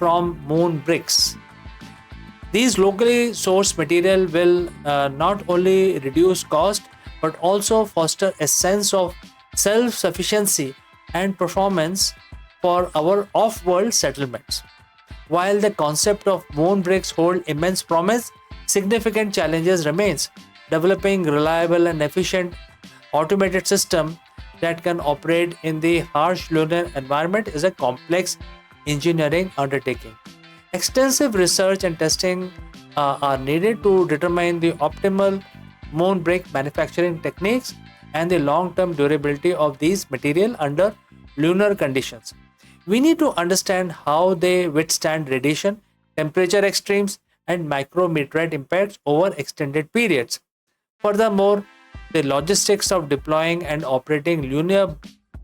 from moon bricks. These locally sourced material will not only reduce cost but also foster a sense of self-sufficiency and performance for our off-world settlements. While the concept of moon bricks hold immense promise, significant challenges remains. Developing reliable and efficient automated system that can operate in the harsh lunar environment is a complex engineering undertaking. Extensive research and testing are needed to determine the optimal moon brick manufacturing techniques and the long-term durability of these material under lunar conditions. We need to understand how they withstand radiation, temperature extremes, and micrometeorite impacts over extended periods. Furthermore, the logistics of deploying and operating lunar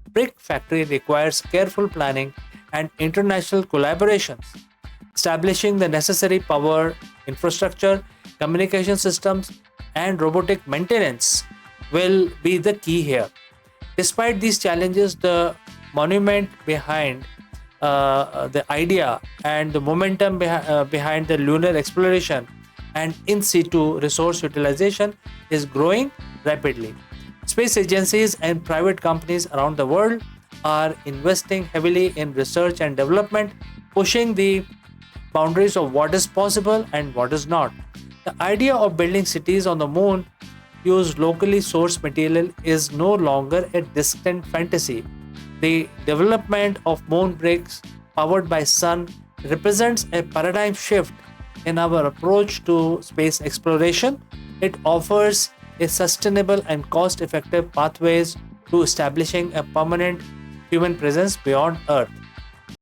brick factory requires careful planning and international collaborations. Establishing the necessary power, infrastructure, communication systems, and robotic maintenance will be the key here. Despite these challenges, the monument behind the idea and the momentum behind the lunar exploration and in situ resource utilization is growing rapidly. Space agencies and private companies around the world are investing heavily in research and development, pushing the boundaries of what is possible and what is not. The idea of building cities on the moon use locally sourced material is no longer a distant fantasy. The development of moon bricks powered by sun represents a paradigm shift in our approach to space exploration. It offers a sustainable and cost-effective pathways to establishing a permanent human presence beyond Earth.